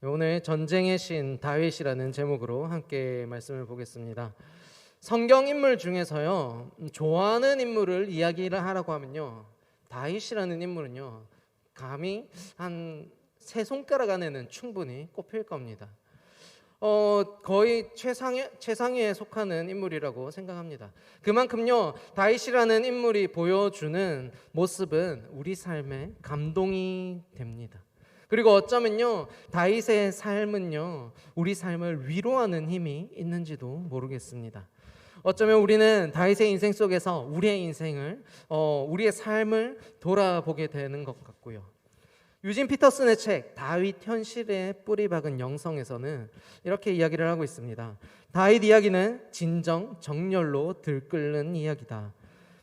오늘 전쟁의 신 다윗이라는 제목으로 함께 말씀을 보겠습니다. 성경 인물 중에서요, 좋아하는 인물을 이야기를 하라고 하면요, 다윗이라는 인물은요, 감히 한 세 손가락 안에는 충분히 꼽힐 겁니다. 거의 최상위에 속하는 인물이라고 생각합니다. 그만큼요, 다윗이라는 인물이 보여주는 모습은 우리 삶에 감동이 됩니다. 그리고 어쩌면요, 다윗의 삶은요, 우리 삶을 위로하는 힘이 있는지도 모르겠습니다. 어쩌면 우리는 다윗의 인생 속에서 우리의 인생을, 우리의 삶을 돌아보게 되는 것 같고요. 유진 피터슨의 책 다윗 현실에 뿌리 박은 영성에서는 이렇게 이야기를 하고 있습니다. 다윗 이야기는 진정 정열로 들끓는 이야기다.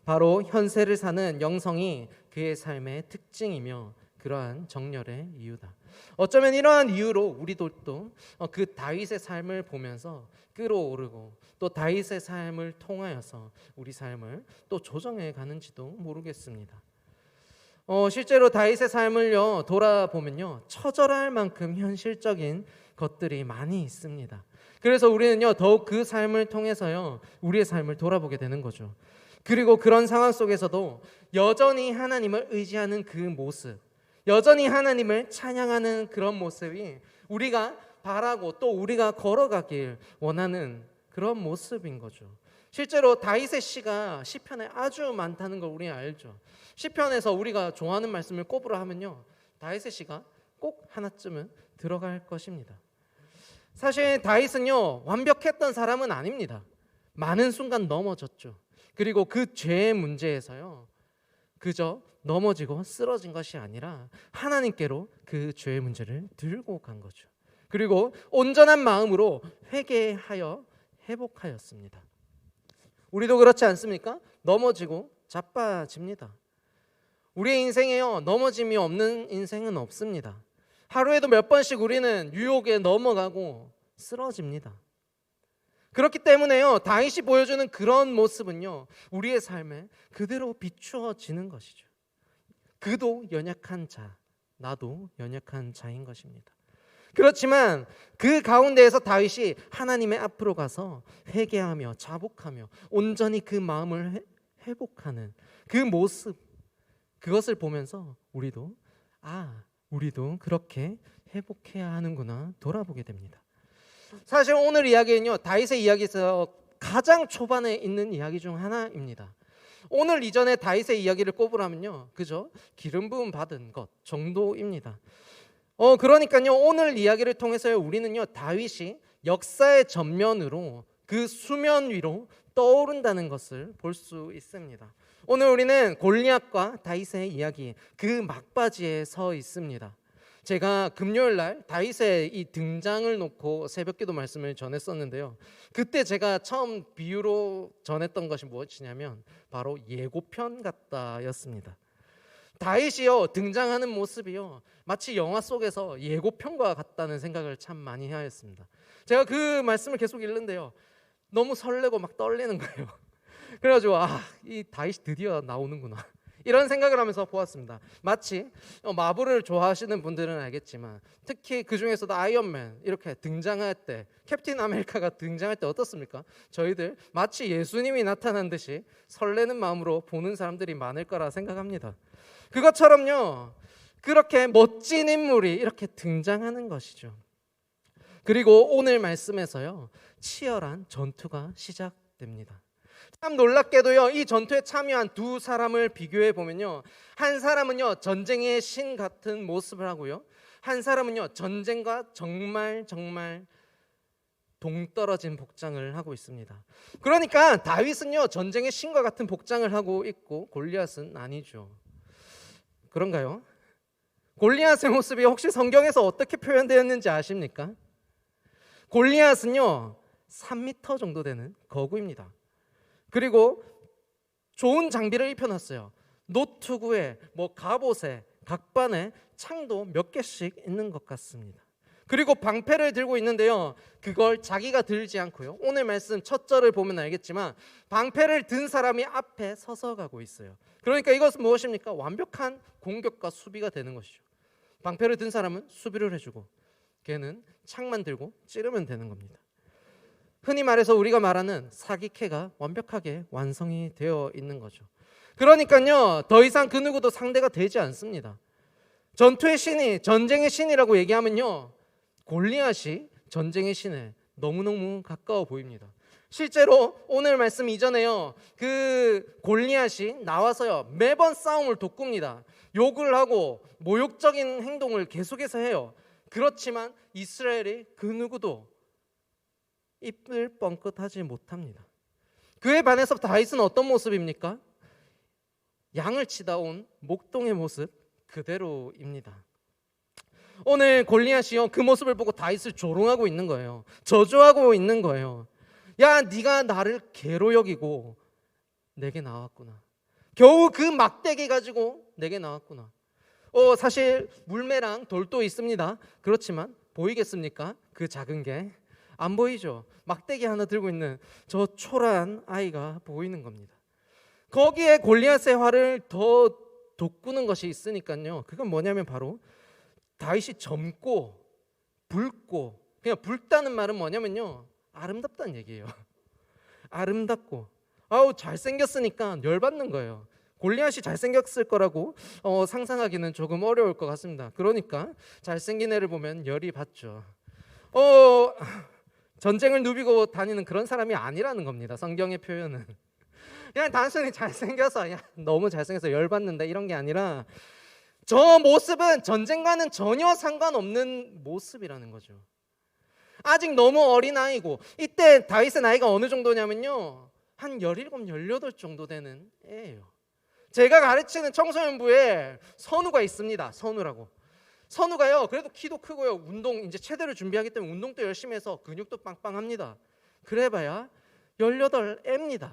바로 현세를 사는 영성이 그의 삶의 특징이며 그러한 정열의 이유다. 어쩌면 이러한 이유로 우리도 또 그 다윗의 삶을 보면서 끌어오르고 또 다윗의 삶을 통하여서 우리 삶을 또 조정해 가는지도 모르겠습니다. 실제로 다윗의 삶을요 돌아보면요 처절할 만큼 현실적인 것들이 많이 있습니다. 그래서 우리는요 더욱 그 삶을 통해서요 우리의 삶을 돌아보게 되는 거죠. 그리고 그런 상황 속에서도 여전히 하나님을 의지하는 그 모습, 여전히 하나님을 찬양하는 그런 모습이 우리가 바라고 또 우리가 걸어가길 원하는 그런 모습인 거죠. 실제로 다윗의 시가 시편에 아주 많다는 걸 우리는 알죠. 시편에서 우리가 좋아하는 말씀을 꼽으라 하면요 다윗의 시가 꼭 하나쯤은 들어갈 것입니다. 사실 다윗은요 완벽했던 사람은 아닙니다. 많은 순간 넘어졌죠. 그리고 그 죄의 문제에서요 그저 넘어지고 쓰러진 것이 아니라 하나님께로 그 죄의 문제를 들고 간 거죠. 그리고 온전한 마음으로 회개하여 회복하였습니다. 우리도 그렇지 않습니까? 넘어지고 자빠집니다. 우리의 인생에요 넘어짐이 없는 인생은 없습니다. 하루에도 몇 번씩 우리는 유혹에 넘어가고 쓰러집니다. 그렇기 때문에요 다윗이 보여주는 그런 모습은요 우리의 삶에 그대로 비추어지는 것이죠. 그도 연약한 자, 나도 연약한 자인 것입니다. 그렇지만 그 가운데에서 다윗이 하나님의 앞으로 가서 회개하며 자복하며 온전히 그 마음을 회복하는 그 모습, 그것을 보면서 우리도 그렇게 회복해야 하는구나 돌아보게 됩니다. 사실 오늘 이야기는요 다윗의 이야기에서 가장 초반에 있는 이야기 중 하나입니다. 오늘 이전에 다윗의 이야기를 꼽으라면요 그저 기름 부음 받은 것 정도입니다. 그러니까요 오늘 이야기를 통해서 우리는요 다윗이 역사의 전면으로 그 수면 위로 떠오른다는 것을 볼 수 있습니다. 오늘 우리는 골리앗과 다윗의 이야기 그 막바지에 서 있습니다. 제가 금요일 날 다윗의 이 등장을 놓고 새벽기도 말씀을 전했었는데요. 그때 제가 처음 비유로 전했던 것이 무엇이냐면 바로 예고편 같다였습니다. 다윗이요 등장하는 모습이요 마치 영화 속에서 예고편과 같다는 생각을 참 많이 하였습니다. 제가 그 말씀을 계속 읽는데요 너무 설레고 막 떨리는 거예요. 그래가지고 이 다윗이 드디어 나오는구나 이런 생각을 하면서 보았습니다. 마치 마블을 좋아하시는 분들은 알겠지만 특히 그 중에서도 아이언맨 이렇게 등장할 때, 캡틴 아메리카가 등장할 때 어떻습니까? 저희들 마치 예수님이 나타난 듯이 설레는 마음으로 보는 사람들이 많을 거라 생각합니다. 그것처럼요 그렇게 멋진 인물이 이렇게 등장하는 것이죠. 그리고 오늘 말씀에서요 치열한 전투가 시작됩니다. 참 놀랍게도요 이 전투에 참여한 두 사람을 비교해 보면요 한 사람은요 전쟁의 신 같은 모습을 하고요 한 사람은요 전쟁과 정말 동떨어진 복장을 하고 있습니다. 그러니까 다윗은요 전쟁의 신과 같은 복장을 하고 있고 골리앗은 아니죠. 그런가요? 골리앗의 모습이 혹시 성경에서 어떻게 표현되었는지 아십니까? 골리앗은요 3m 정도 되는 거구입니다. 그리고 좋은 장비를 입혀놨어요. 노트구에 갑옷에 각반에 창도 몇 개씩 있는 것 같습니다. 그리고 방패를 들고 있는데요 그걸 자기가 들지 않고요 오늘 말씀 첫 절을 보면 알겠지만 방패를 든 사람이 앞에 서서 가고 있어요. 그러니까 이것은 무엇입니까? 완벽한 공격과 수비가 되는 것이죠. 방패를 든 사람은 수비를 해주고 걔는 창만 들고 찌르면 되는 겁니다. 흔히 말해서 우리가 말하는 사기캐가 완벽하게 완성이 되어 있는 거죠. 그러니까요, 더 이상 그 누구도 상대가 되지 않습니다. 전투의 신이, 전쟁의 신이라고 얘기하면요, 골리앗이 전쟁의 신에 너무너무 가까워 보입니다. 실제로 오늘 말씀 이전에요, 그 골리앗이 나와서요 매번 싸움을 돋굽니다. 욕을 하고 모욕적인 행동을 계속해서 해요. 그렇지만 이스라엘이 그 누구도 입을 뻥끗하지 못합니다. 그에 반해서 다윗은 어떤 모습입니까? 양을 치다 온 목동의 모습 그대로입니다. 오늘 골리앗이요 그 모습을 보고 다윗을 조롱하고 있는 거예요. 저주하고 있는 거예요. 야, 네가 나를 개로 여기고 내게 나왔구나. 겨우 그 막대기 가지고 내게 나왔구나. 사실 물매랑 돌도 있습니다. 그렇지만 보이겠습니까? 그 작은 게 안 보이죠. 막대기 하나 들고 있는 저 초라한 아이가 보이는 겁니다. 거기에 골리앗의 활을 더 돋구는 것이 있으니까요. 그건 뭐냐면 바로 다윗이 젊고 붉고, 그냥 붉다는 말은 뭐냐면요, 아름답다는 얘기예요. 아름답고 잘생겼으니까 열받는 거예요. 골리앗이 잘생겼을 거라고 상상하기는 조금 어려울 것 같습니다. 그러니까 잘생긴 애를 보면 열이 받죠. 전쟁을 누비고 다니는 그런 사람이 아니라는 겁니다. 성경의 표현은 그냥 단순히 잘생겨서 너무 잘생겨서 열받는다 이런 게 아니라 저 모습은 전쟁과는 전혀 상관없는 모습이라는 거죠. 아직 너무 어린 아이고, 이때 다윗의 나이가 어느 정도냐면요, 한 17, 18 정도 되는 애예요. 제가 가르치는 청소년부에 선우가 있습니다. 선우라고. 선우가요 그래도 키도 크고요, 운동 이제 체대를 준비하기 때문에 운동도 열심히 해서 근육도 빵빵합니다. 그래봐야 18애입니다.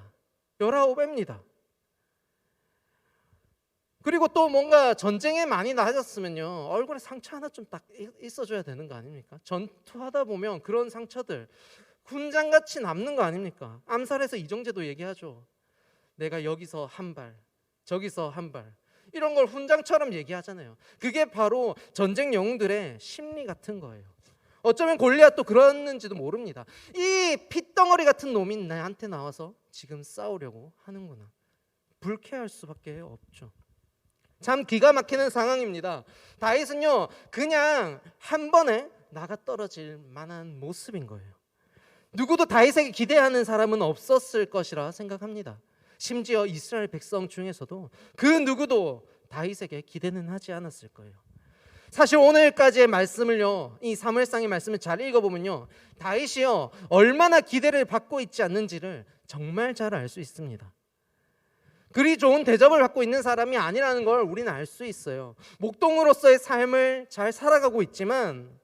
19애입니다. 그리고 또 뭔가 전쟁에 많이 나졌으면요 얼굴에 상처 하나 좀 딱 있어줘야 되는 거 아닙니까? 전투하다 보면 그런 상처들 훈장같이 남는 거 아닙니까? 암살에서 이정재도 얘기하죠. 내가 여기서 한 발, 저기서 한 발, 이런 걸 훈장처럼 얘기하잖아요. 그게 바로 전쟁 영웅들의 심리 같은 거예요. 어쩌면 골리앗도 그랬는지도 모릅니다. 이 핏덩어리 같은 놈이 나한테 나와서 지금 싸우려고 하는구나. 불쾌할 수밖에 없죠. 참 기가 막히는 상황입니다. 다윗은요 그냥 한 번에 나가 떨어질 만한 모습인 거예요. 누구도 다윗에게 기대하는 사람은 없었을 것이라 생각합니다. 심지어 이스라엘 백성 중에서도 그 누구도 다윗에게 기대는 하지 않았을 거예요. 사실 오늘까지의 말씀을요, 이 사무엘상의 말씀을 잘 읽어보면요, 다윗이요 얼마나 기대를 받고 있지 않는지를 정말 잘 알 수 있습니다. 그리 좋은 대접을 받고 있는 사람이 아니라는 걸 우리는 알 수 있어요. 목동으로서의 삶을 잘 살아가고 있지만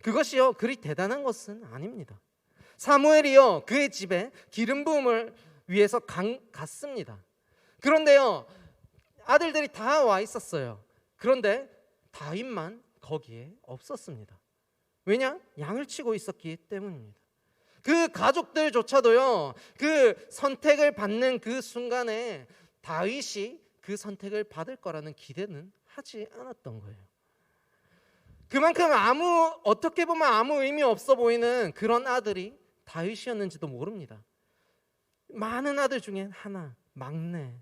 그것이요 그리 대단한 것은 아닙니다. 사무엘이요 그의 집에 기름 부음을 위해서 갔습니다. 그런데요 아들들이 다 와 있었어요. 그런데 다윗만 거기에 없었습니다. 왜냐? 양을 치고 있었기 때문입니다. 그 가족들조차도요 그 선택을 받는 그 순간에 다윗이 그 선택을 받을 거라는 기대는 하지 않았던 거예요. 그만큼 어떻게 보면 아무 의미 없어 보이는 그런 아들이 다윗이었는지도 모릅니다. 많은 아들 중에 하나, 막내.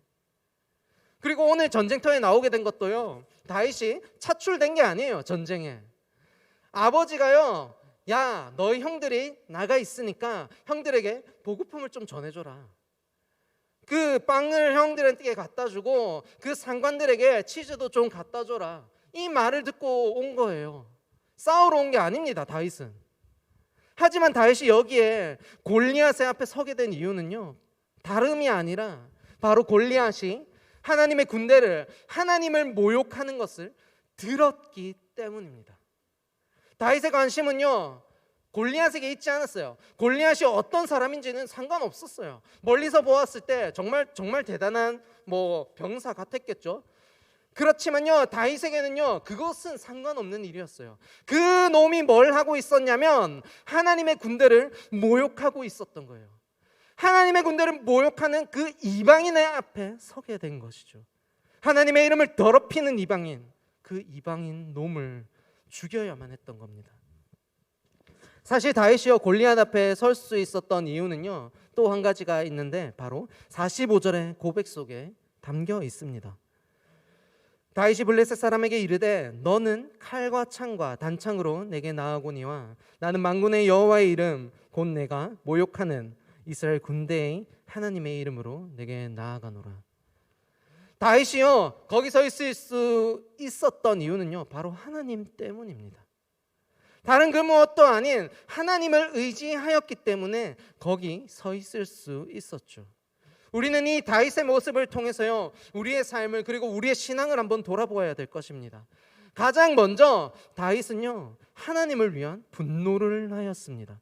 그리고 오늘 전쟁터에 나오게 된 것도요 다윗이 차출된 게 아니에요. 전쟁에 아버지가요, 야 너희 형들이 나가 있으니까 형들에게 보급품을 좀 전해줘라. 그 빵을 형들에게 갖다 주고 그 상관들에게 치즈도 좀 갖다 줘라. 이 말을 듣고 온 거예요. 싸우러 온 게 아닙니다. 다윗은. 하지만 다윗이 여기에 골리앗의 앞에 서게 된 이유는요 다름이 아니라 바로 골리앗이 하나님의 군대를, 하나님을 모욕하는 것을 들었기 때문입니다. 다윗의 관심은요 골리앗에게 있지 않았어요. 골리앗이 어떤 사람인지는 상관없었어요. 멀리서 보았을 때 정말 대단한 병사 같았겠죠. 그렇지만요 다윗에게는요 그것은 상관없는 일이었어요. 그 놈이 뭘 하고 있었냐면 하나님의 군대를 모욕하고 있었던 거예요. 하나님의 군대를 모욕하는 그 이방인의 앞에 서게 된 것이죠. 하나님의 이름을 더럽히는 이방인, 그 이방인 놈을 죽여야만 했던 겁니다. 사실 다윗이요 골리앗 앞에 설 수 있었던 이유는요 또 한 가지가 있는데 바로 45절의 고백 속에 담겨 있습니다. 다윗이 블레셋 사람에게 이르되 너는 칼과 창과 단창으로 내게 나아오거니와 나는 만군의 여호와의 이름 곧 내가 모욕하는 이스라엘 군대의 하나님의 이름으로 내게 나아가노라. 다윗이요 거기 서 있을 수 있었던 이유는요 바로 하나님 때문입니다. 다른 그 무엇도 아닌 하나님을 의지하였기 때문에 거기 서 있을 수 있었죠. 우리는 이 다윗의 모습을 통해서요 우리의 삶을 그리고 우리의 신앙을 한번 돌아보아야 될 것입니다. 가장 먼저 다윗은요 하나님을 위한 분노를 하였습니다.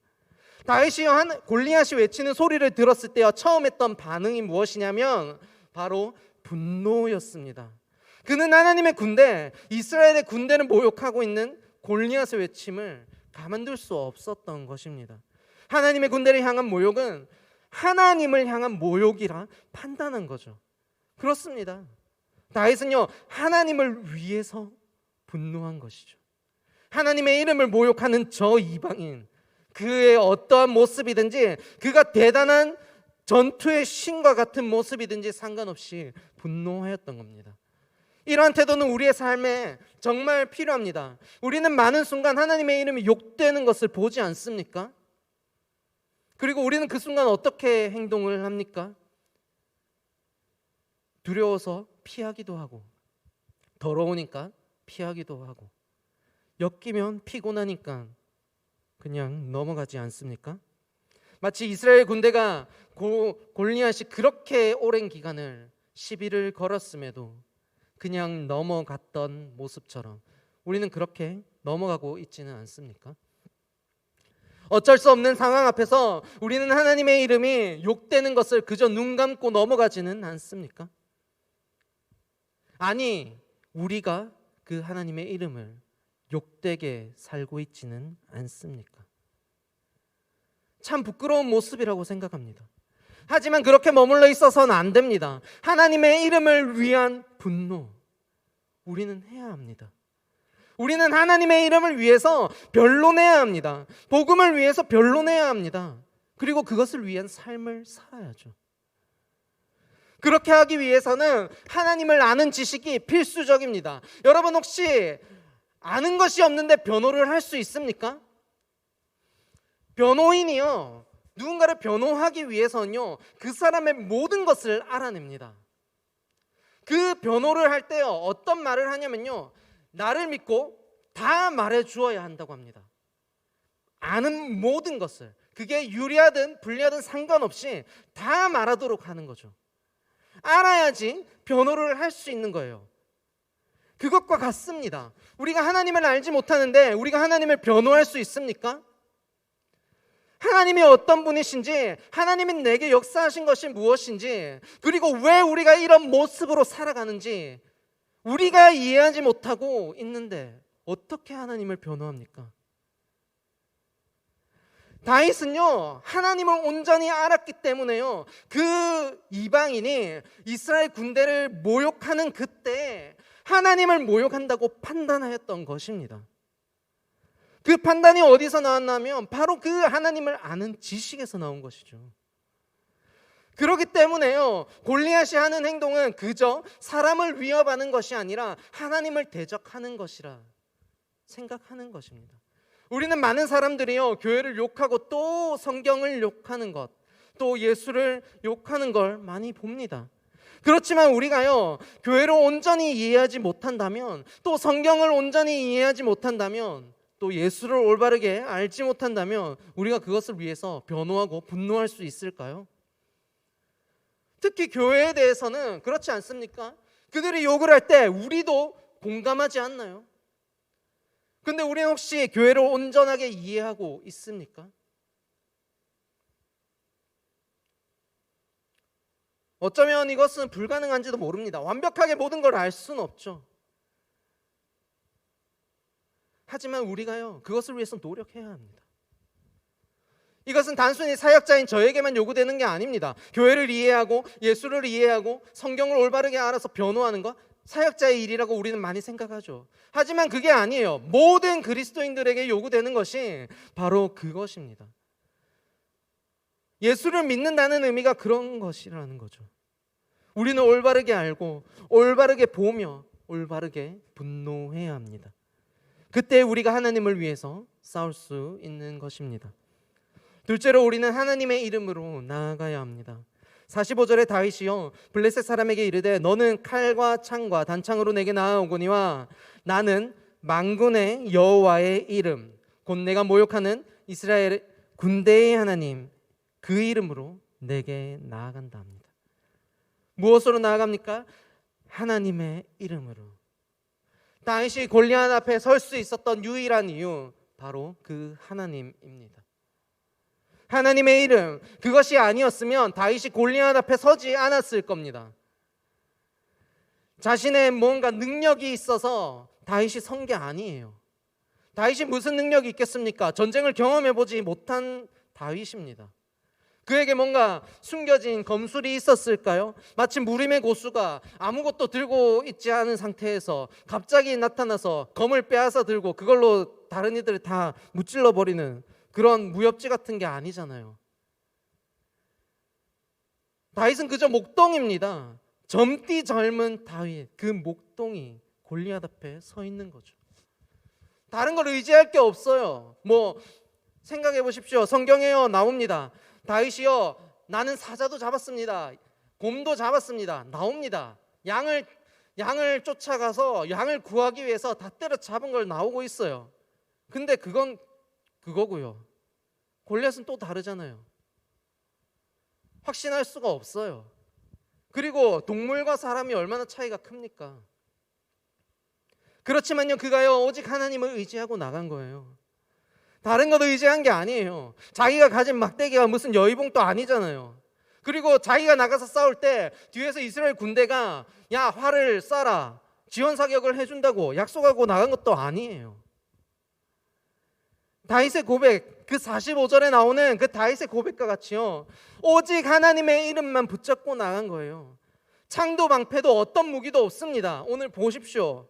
다윗이요 골리앗이 외치는 소리를 들었을 때요 처음 했던 반응이 무엇이냐면 바로 분노였습니다. 그는 하나님의 군대, 이스라엘의 군대를 모욕하고 있는 골리앗의 외침을 가만둘 수 없었던 것입니다. 하나님의 군대를 향한 모욕은 하나님을 향한 모욕이라 판단한 거죠. 그렇습니다. 다윗은요 하나님을 위해서 분노한 것이죠. 하나님의 이름을 모욕하는 저 이방인, 그의 어떠한 모습이든지 그가 대단한 전투의 신과 같은 모습이든지 상관없이 분노하였던 겁니다. 이러한 태도는 우리의 삶에 정말 필요합니다. 우리는 많은 순간 하나님의 이름이 욕되는 것을 보지 않습니까? 그리고 우리는 그 순간 어떻게 행동을 합니까? 두려워서 피하기도 하고, 더러우니까 피하기도 하고, 엮이면 피곤하니까 그냥 넘어가지 않습니까? 마치 이스라엘 군대가 골리앗이 그렇게 오랜 기간을 시비를 걸었음에도 그냥 넘어갔던 모습처럼 우리는 그렇게 넘어가고 있지는 않습니까? 어쩔 수 없는 상황 앞에서 우리는 하나님의 이름이 욕되는 것을 그저 눈 감고 넘어가지는 않습니까? 아니, 우리가 그 하나님의 이름을 욕되게 살고 있지는 않습니까? 참 부끄러운 모습이라고 생각합니다. 하지만 그렇게 머물러 있어서는 안 됩니다. 하나님의 이름을 위한 분노, 우리는 해야 합니다. 우리는 하나님의 이름을 위해서 변론해야 합니다. 복음을 위해서 변론해야 합니다. 그리고 그것을 위한 삶을 살아야죠. 그렇게 하기 위해서는 하나님을 아는 지식이 필수적입니다. 여러분 혹시 아는 것이 없는데 변호를 할 수 있습니까? 변호인이요 누군가를 변호하기 위해서는요 그 사람의 모든 것을 알아냅니다. 그 변호를 할 때요 어떤 말을 하냐면요 나를 믿고 다 말해 주어야 한다고 합니다. 아는 모든 것을, 그게 유리하든 불리하든 상관없이 다 말하도록 하는 거죠. 알아야지 변호를 할 수 있는 거예요. 그것과 같습니다. 우리가 하나님을 알지 못하는데 우리가 하나님을 변호할 수 있습니까? 하나님이 어떤 분이신지, 하나님이 내게 역사하신 것이 무엇인지, 그리고 왜 우리가 이런 모습으로 살아가는지 우리가 이해하지 못하고 있는데 어떻게 하나님을 변호합니까? 다윗은요 하나님을 온전히 알았기 때문에요 그 이방인이 이스라엘 군대를 모욕하는 그때 하나님을 모욕한다고 판단하였던 것입니다. 그 판단이 어디서 나왔냐면 바로 그 하나님을 아는 지식에서 나온 것이죠. 그렇기 때문에요 골리앗이 하는 행동은 그저 사람을 위협하는 것이 아니라 하나님을 대적하는 것이라 생각하는 것입니다. 우리는 많은 사람들이요 교회를 욕하고 또 성경을 욕하는 것, 또 예수를 욕하는 걸 많이 봅니다. 그렇지만 우리가요 교회를 온전히 이해하지 못한다면, 또 성경을 온전히 이해하지 못한다면, 또 예수를 올바르게 알지 못한다면 우리가 그것을 위해서 변호하고 분노할 수 있을까요? 특히 교회에 대해서는 그렇지 않습니까? 그들이 욕을 할 때 우리도 공감하지 않나요? 근데 우리는 혹시 교회를 온전하게 이해하고 있습니까? 어쩌면 이것은 불가능한지도 모릅니다. 완벽하게 모든 걸 알 수는 없죠. 하지만 우리가요 그것을 위해서 노력해야 합니다. 이것은 단순히 사역자인 저에게만 요구되는 게 아닙니다. 교회를 이해하고 예수를 이해하고 성경을 올바르게 알아서 변호하는 것, 사역자의 일이라고 우리는 많이 생각하죠. 하지만 그게 아니에요. 모든 그리스도인들에게 요구되는 것이 바로 그것입니다. 예수를 믿는다는 의미가 그런 것이라는 거죠. 우리는 올바르게 알고 올바르게 보며 올바르게 분노해야 합니다. 그때 우리가 하나님을 위해서 싸울 수 있는 것입니다. 둘째로 우리는 하나님의 이름으로 나아가야 합니다. 45절에 다윗이요 블레셋 사람에게 이르되 너는 칼과 창과 단창으로 내게 나아오거니와 나는 만군의 여호와의 이름 곧 내가 모욕하는 이스라엘 군대의 하나님 그 이름으로 내게 나아간다 합니다. 무엇으로 나아갑니까? 하나님의 이름으로. 다윗이 골리앗 앞에 설 수 있었던 유일한 이유 바로 그 하나님입니다. 하나님의 이름, 그것이 아니었으면 다윗이 골리앗 앞에 서지 않았을 겁니다. 자신의 뭔가 능력이 있어서 다윗이 선 게 아니에요. 다윗이 무슨 능력이 있겠습니까? 전쟁을 경험해보지 못한 다윗입니다. 그에게 뭔가 숨겨진 검술이 있었을까요? 마치 무림의 고수가 아무것도 들고 있지 않은 상태에서 갑자기 나타나서 검을 빼앗아 들고 그걸로 다른 이들을 다 무찔러 버리는 그런 무협지 같은 게 아니잖아요. 다윗은 그저 목동입니다. 젊디 젊은 다윗, 그 목동이 골리앗 앞에 서 있는 거죠. 다른 걸 의지할 게 없어요. 뭐 생각해 보십시오. 성경에요 나옵니다. 다윗이요 나는 사자도 잡았습니다. 곰도 잡았습니다. 나옵니다. 양을 쫓아가서 양을 구하기 위해서 다 때려 잡은 걸 나오고 있어요. 근데 그건 그거고요. 골리앗은 또 다르잖아요. 확신할 수가 없어요. 그리고 동물과 사람이 얼마나 차이가 큽니까? 그렇지만요 그가요 오직 하나님을 의지하고 나간 거예요. 다른 거 의지한 게 아니에요. 자기가 가진 막대기가 무슨 여의봉도 아니잖아요. 그리고 자기가 나가서 싸울 때 뒤에서 이스라엘 군대가 야 활을 쏴라 지원 사격을 해준다고 약속하고 나간 것도 아니에요. 다윗의 고백, 그 45절에 나오는 그 다윗의 고백과 같이요 오직 하나님의 이름만 붙잡고 나간 거예요. 창도 방패도 어떤 무기도 없습니다. 오늘 보십시오.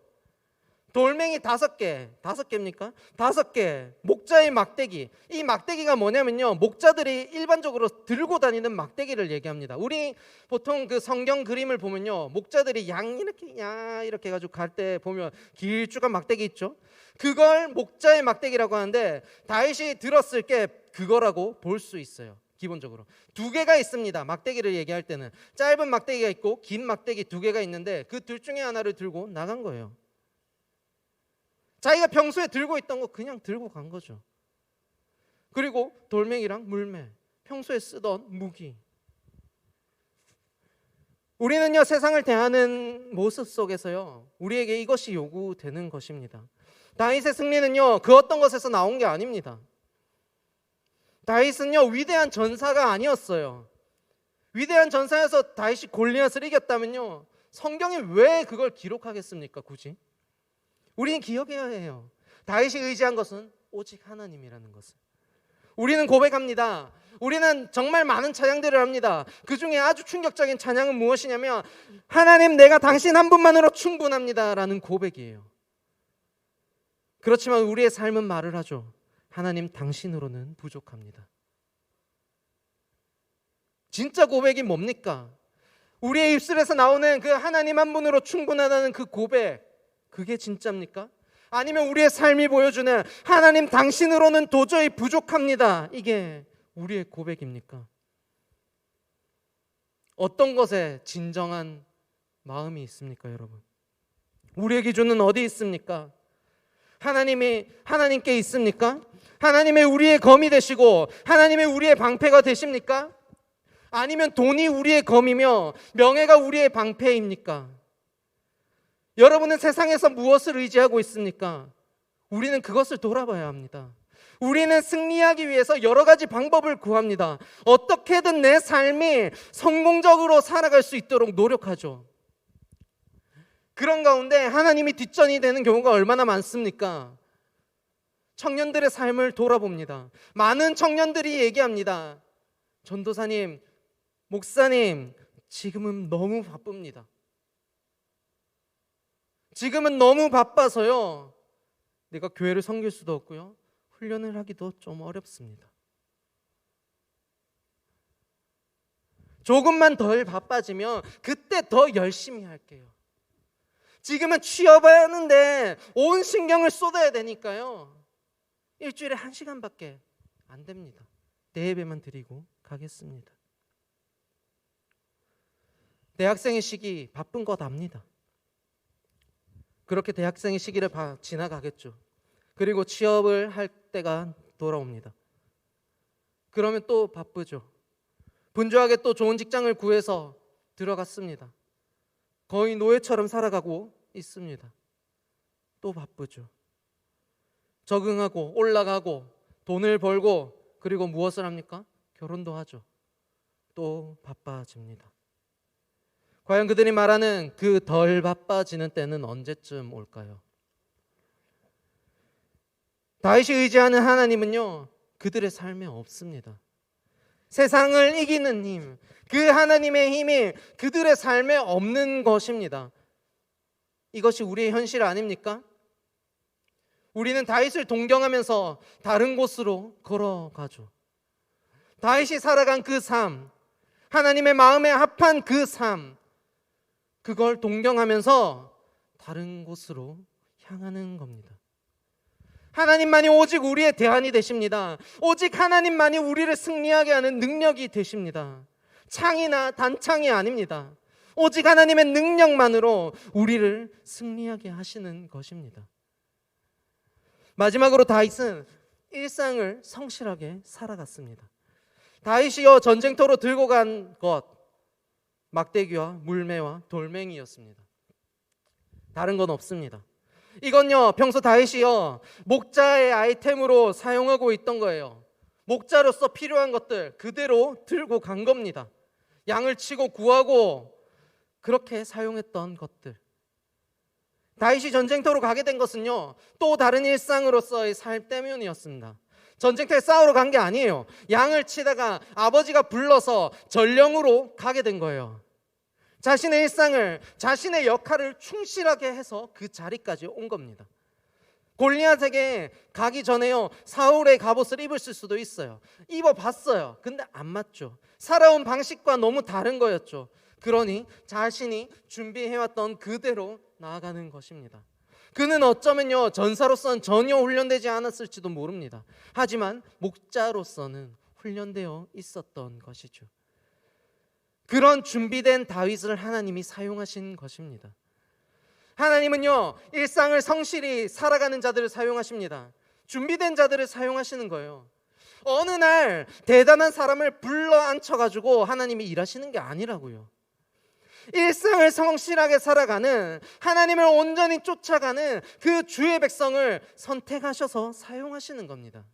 돌멩이 5개입니까? 5개, 목자의 막대기. 이 막대기가 뭐냐면요 목자들이 일반적으로 들고 다니는 막대기를 얘기합니다. 우리 보통 그 성경 그림을 보면요 목자들이 양 이렇게 해가지고 갈 때 보면 길쭉한 막대기 있죠. 그걸 목자의 막대기라고 하는데 다윗이 들었을 게 그거라고 볼 수 있어요. 기본적으로 2개가 있습니다. 막대기를 얘기할 때는 짧은 막대기가 있고 긴 막대기 2개가 있는데 그 둘 중에 하나를 들고 나간 거예요. 자기가 평소에 들고 있던 거 그냥 들고 간 거죠. 그리고 돌멩이랑 물매, 평소에 쓰던 무기. 우리는요 세상을 대하는 모습 속에서요 우리에게 이것이 요구되는 것입니다. 다윗의 승리는요 그 어떤 것에서 나온 게 아닙니다. 다윗은요 위대한 전사가 아니었어요. 위대한 전사여서 다윗이 골리앗을 이겼다면요 성경이 왜 그걸 기록하겠습니까? 굳이 우리는 기억해야 해요. 다윗이 의지한 것은 오직 하나님이라는 것을. 우리는 고백합니다. 우리는 정말 많은 찬양들을 합니다. 그 중에 아주 충격적인 찬양은 무엇이냐면 하나님 내가 당신 한 분만으로 충분합니다 라는 고백이에요. 그렇지만 우리의 삶은 말을 하죠. 하나님 당신으로는 부족합니다. 진짜 고백이 뭡니까? 우리의 입술에서 나오는 그 하나님 한 분으로 충분하다는 그 고백, 그게 진짜입니까? 아니면 우리의 삶이 보여주는 하나님 당신으로는 도저히 부족합니다, 이게 우리의 고백입니까? 어떤 것에 진정한 마음이 있습니까, 여러분? 우리의 기준은 어디 있습니까? 하나님께 있습니까? 하나님의 우리의 검이 되시고 하나님의 우리의 방패가 되십니까? 아니면 돈이 우리의 검이며 명예가 우리의 방패입니까? 여러분은 세상에서 무엇을 의지하고 있습니까? 우리는 그것을 돌아봐야 합니다. 우리는 승리하기 위해서 여러 가지 방법을 구합니다. 어떻게든 내 삶이 성공적으로 살아갈 수 있도록 노력하죠. 그런 가운데 하나님이 뒷전이 되는 경우가 얼마나 많습니까? 청년들의 삶을 돌아봅니다. 많은 청년들이 얘기합니다. 전도사님, 목사님, 지금은 너무 바쁩니다. 지금은 너무 바빠서요. 내가 교회를 섬길 수도 없고요. 훈련을 하기도 좀 어렵습니다. 조금만 덜 바빠지면 그때 더 열심히 할게요. 지금은 취업하는데 온 신경을 쏟아야 되니까요. 일주일에 1시간밖에 안 됩니다. 내 예배만 드리고 가겠습니다. 대학생의 시기 바쁜 것 압니다. 그렇게 대학생의 시기를 지나가겠죠. 그리고 취업을 할 때가 돌아옵니다. 그러면 또 바쁘죠. 분주하게 또 좋은 직장을 구해서 들어갔습니다. 거의 노예처럼 살아가고 있습니다. 또 바쁘죠. 적응하고 올라가고 돈을 벌고 그리고 무엇을 합니까? 결혼도 하죠. 또 바빠집니다. 과연 그들이 말하는 그 덜 바빠지는 때는 언제쯤 올까요? 다윗이 의지하는 하나님은요, 그들의 삶에 없습니다. 세상을 이기는 힘, 그 하나님의 힘이 그들의 삶에 없는 것입니다. 이것이 우리의 현실 아닙니까? 우리는 다윗을 동경하면서 다른 곳으로 걸어가죠. 다윗이 살아간 그 삶, 하나님의 마음에 합한 그 삶, 그걸 동경하면서 다른 곳으로 향하는 겁니다. 하나님만이 오직 우리의 대안이 되십니다. 오직 하나님만이 우리를 승리하게 하는 능력이 되십니다. 창이나 단창이 아닙니다. 오직 하나님의 능력만으로 우리를 승리하게 하시는 것입니다. 마지막으로 다윗은 일상을 성실하게 살아갔습니다. 다윗이요, 전쟁터로 들고 간 것, 막대기와 물매와 돌멩이였습니다. 다른 건 없습니다. 이건요, 평소 다윗이요, 목자의 아이템으로 사용하고 있던 거예요. 목자로서 필요한 것들 그대로 들고 간 겁니다. 양을 치고 구하고 그렇게 사용했던 것들. 다윗이 전쟁터로 가게 된 것은요, 또 다른 일상으로서의 삶 때문이었습니다. 전쟁터에 싸우러 간 게 아니에요. 양을 치다가 아버지가 불러서 전령으로 가게 된 거예요. 자신의 일상을, 자신의 역할을 충실하게 해서 그 자리까지 온 겁니다. 골리앗에게 가기 전에요, 사울의 갑옷을 입었을 수도 있어요. 입어봤어요. 근데 안 맞죠. 살아온 방식과 너무 다른 거였죠. 그러니 자신이 준비해왔던 그대로 나아가는 것입니다. 그는 어쩌면요, 전사로서는 전혀 훈련되지 않았을지도 모릅니다. 하지만 목자로서는 훈련되어 있었던 것이죠. 그런 준비된 다윗을 하나님이 사용하신 것입니다. 하나님은요, 일상을 성실히 살아가는 자들을 사용하십니다. 준비된 자들을 사용하시는 거예요. 어느 날 대단한 사람을 불러 앉혀가지고 하나님이 일하시는 게 아니라고요. 일상을 성실하게 살아가는, 하나님을 온전히 쫓아가는 그 주의 백성을 선택하셔서 사용하시는 겁니다.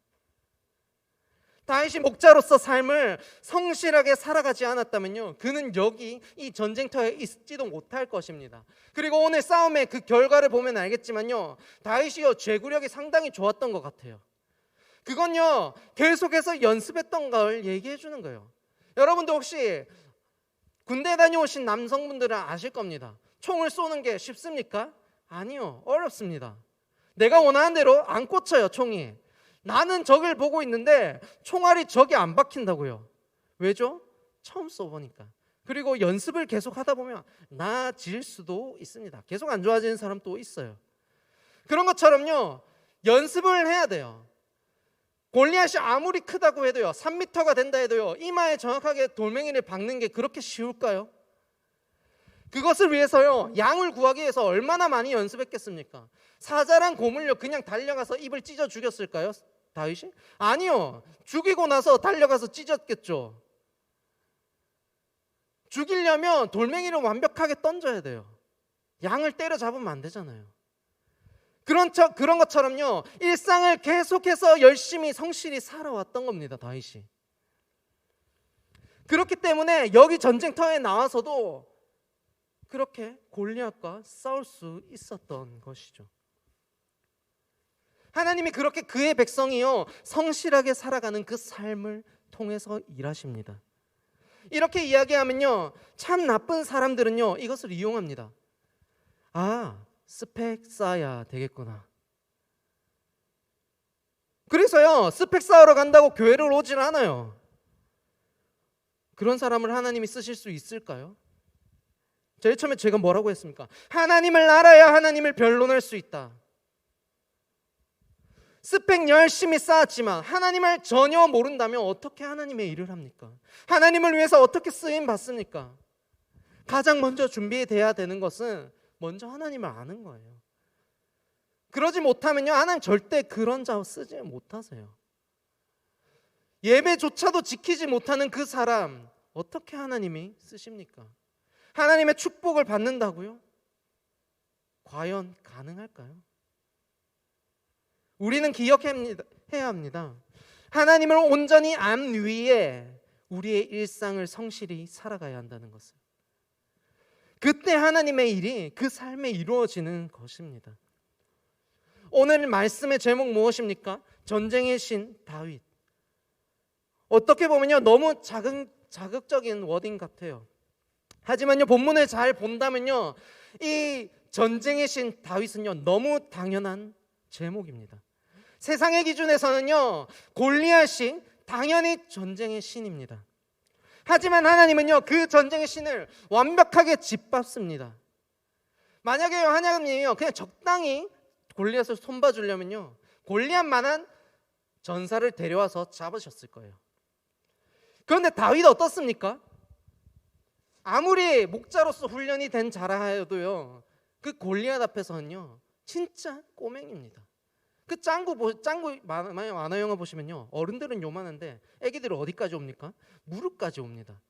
다윗이 목자로서 삶을 성실하게 살아가지 않았다면요, 그는 여기 이 전쟁터에 있지도 못할 것입니다. 그리고 오늘 싸움의 그 결과를 보면 알겠지만요, 다윗이요, 제구력이 상당히 좋았던 것 같아요. 그건요, 계속해서 연습했던 걸 얘기해 주는 거예요. 여러분도 혹시 군대 다녀오신 남성분들은 아실 겁니다. 총을 쏘는 게 쉽습니까? 아니요, 어렵습니다. 내가 원하는 대로 안 꽂혀요, 총이. 나는 적을 보고 있는데 총알이 적이 안 박힌다고요. 왜죠? 처음 쏘보니까. 그리고 연습을 계속 하다 보면 나아질 수도 있습니다. 계속 안 좋아지는 사람 또 있어요. 그런 것처럼요, 연습을 해야 돼요. 골리앗이 아무리 크다고 해도요, 3m가 된다 해도요, 이마에 정확하게 돌멩이를 박는 게 그렇게 쉬울까요? 그것을 위해서요, 양을 구하기 위해서 얼마나 많이 연습했겠습니까? 사자란 곰을요, 그냥 달려가서 입을 찢어 죽였을까요, 다윗이? 아니요, 죽이고 나서 달려가서 찢었겠죠. 죽이려면 돌멩이를 완벽하게 던져야 돼요. 양을 때려잡으면 안 되잖아요. 그런 것처럼요, 일상을 계속해서 열심히 성실히 살아왔던 겁니다, 다윗이. 그렇기 때문에 여기 전쟁터에 나와서도 그렇게 골리앗과 싸울 수 있었던 것이죠. 하나님이 그렇게 그의 백성이요, 성실하게 살아가는 그 삶을 통해서 일하십니다. 이렇게 이야기하면요, 참 나쁜 사람들은요, 이것을 이용합니다. 아, 스펙 쌓아야 되겠구나. 그래서요, 스펙 쌓으러 간다고 교회를 오질 않아요. 그런 사람을 하나님이 쓰실 수 있을까요? 제일 처음에 제가 뭐라고 했습니까? 하나님을 알아야 하나님을 변론할 수 있다. 스펙 열심히 쌓았지만 하나님을 전혀 모른다면 어떻게 하나님의 일을 합니까? 하나님을 위해서 어떻게 쓰임 받습니까? 가장 먼저 준비돼야 되는 것은 먼저 하나님을 아는 거예요. 그러지 못하면요, 하나님 절대 그런 자 쓰지 못하세요. 예배조차도 지키지 못하는 그 사람 어떻게 하나님이 쓰십니까? 하나님의 축복을 받는다고요? 과연 가능할까요? 우리는 기억해야 합니다. 하나님을 온전히 안 위에 우리의 일상을 성실히 살아가야 한다는 것을. 그때 하나님의 일이 그 삶에 이루어지는 것입니다. 오늘 말씀의 제목 무엇입니까? 전쟁의 신 다윗. 어떻게 보면요, 너무 자극적인 워딩 같아요. 하지만요, 본문을 잘 본다면요, 이 전쟁의 신 다윗은요, 너무 당연한 제목입니다. 세상의 기준에서는요, 골리앗이 당연히 전쟁의 신입니다. 하지만 하나님은요, 그 전쟁의 신을 완벽하게 짓밟습니다. 만약에 하나님이요, 그냥 적당히 골리앗을 손봐주려면요, 골리앗만한 전사를 데려와서 잡으셨을 거예요. 그런데 다윗 어떻습니까? 아무리 목자로서 훈련이 된 자라도요, 그 골리앗 앞에서는요 진짜 꼬맹입니다. 그 짱구 만화 영화 보시면요, 어른들은 요만한데 애기들은 어디까지 옵니까? 무릎까지 옵니다.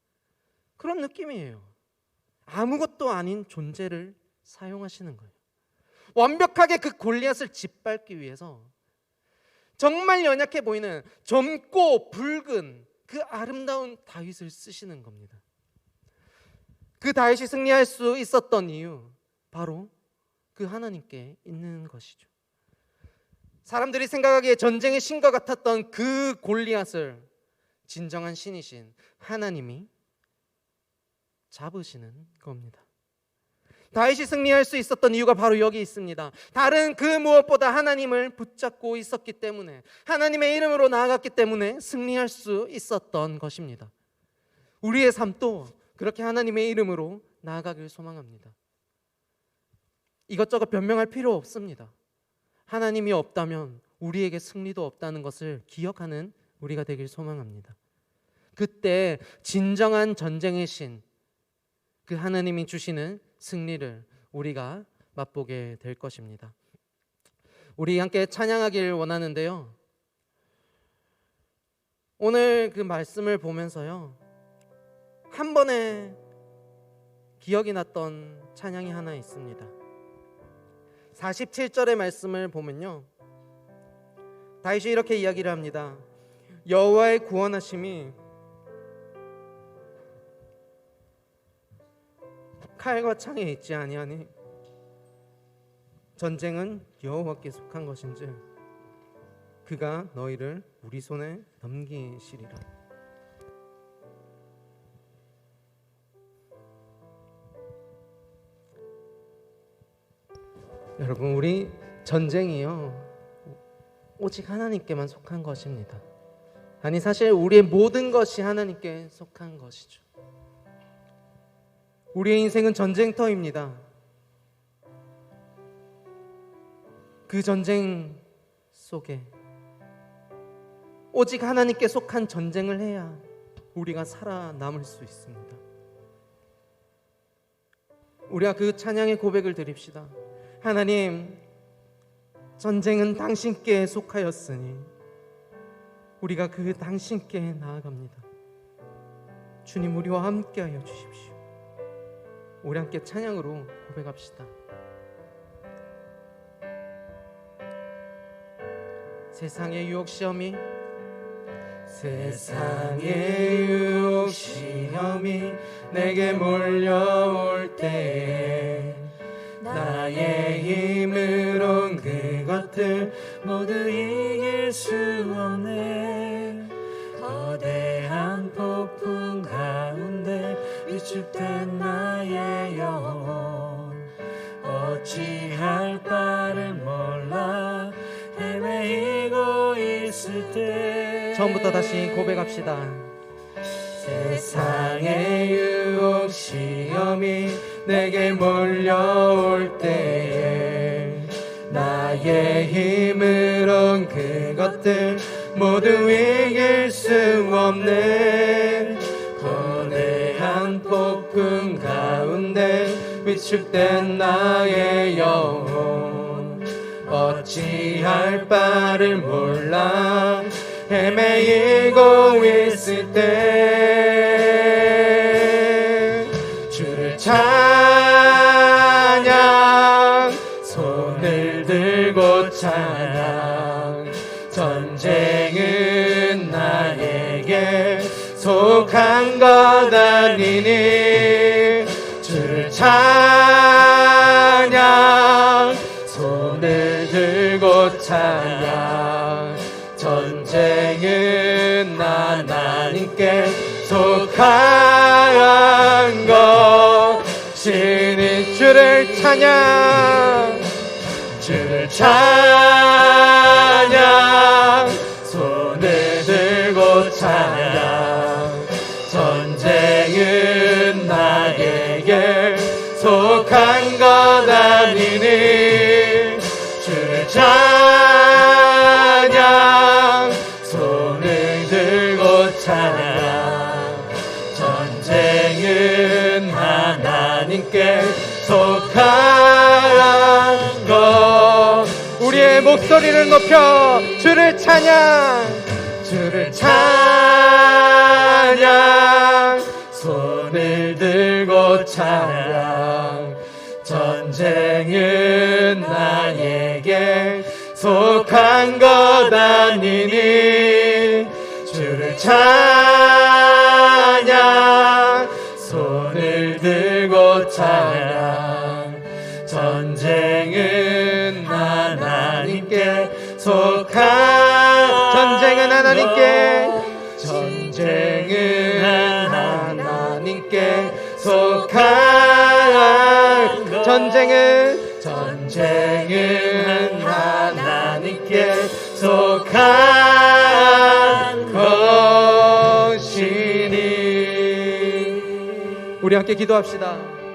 그런 느낌이에요. 아무것도 아닌 존재를 사용하시는 거예요. 완벽하게 그 골리앗을 짓밟기 위해서 정말 연약해 보이는 젊고 붉은 그 아름다운 다윗을 쓰시는 겁니다. 그 다윗이 승리할 수 있었던 이유, 바로 그 하나님께 있는 것이죠. 사람들이 생각하기에 전쟁의 신과 같았던 그 골리앗을 진정한 신이신 하나님이 잡으시는 겁니다. 다윗이 승리할 수 있었던 이유가 바로 여기 있습니다. 다른 그 무엇보다 하나님을 붙잡고 있었기 때문에, 하나님의 이름으로 나아갔기 때문에 승리할 수 있었던 것입니다. 우리의 삶도 그렇게 하나님의 이름으로 나아가길 소망합니다. 이것저것 변명할 필요 없습니다. 하나님이 없다면 우리에게 승리도 없다는 것을 기억하는 우리가 되길 소망합니다. 그때 진정한 전쟁의 신, 그 하나님이 주시는 승리를 우리가 맛보게 될 것입니다. 우리 함께 찬양하길 원하는데요, 오늘 그 말씀을 보면서요, 한 번에 기억이 났던 찬양이 하나 있습니다. 47절의 말씀을 보면요, 다윗이 이렇게 이야기를 합니다. 여호와의 구원하심이 칼과 창에 있지 아니하니 전쟁은 여호와께 속한 것인즉 그가 너희를 우리 손에 넘기시리라. 여러분, 우리 전쟁이요 오직 하나님께만 속한 것입니다. 아니, 사실 우리의 모든 것이 하나님께 속한 것이죠. 우리의 인생은 전쟁터입니다. 그 전쟁 속에 오직 하나님께 속한 전쟁을 해야 우리가 살아남을 수 있습니다. 우리가 그 찬양의 고백을 드립시다. 하나님, 전쟁은 당신께 속하였으니 우리가 그 당신께 나아갑니다. 주님, 우리와 함께하여 주십시오. 우리 함께 찬양으로 고백합시다. 세상의 유혹 시험이 내게 몰려올 때에 나의 힘으로 그것들 모두 이길 수 없네. 거대한 폭풍 가운데 위축된 나의 영혼 어찌할 바를 몰라 헤매이고 있을 때 처음부터 다시 고백합시다. 세상의 유혹 시험이 내게 몰려올 때에 나의 힘으론 그것들 모두 이길 수 없네. 거대한 폭풍 가운데 위축된 나의 영혼 어찌할 바를 몰라 헤매이고 있을 때 주를 찬양 손을 들고 찬양 전쟁은 나에게 속한 것 아니니 주를 찬양 손을 들고 찬양 전쟁은 하나님께 속한 것이니 주를 찬양 주를 찬양 손을 들고 찬양 전쟁은 나에게 속한 것 아니니 주를 찬양 손을 들고 찬양 전쟁은 하나님께 속한 것 우리의 목소리를 높여 주를 찬양 주를 찬양 손을 들고 찬양 전쟁은 나에게 속한 것 아니니 주를 찬양 손을 들고 찬양 전쟁은 하나님께 속한 전쟁은 하나님께 속한 전쟁은 하나님께 속한 것이니 우리 함께 기도합시다.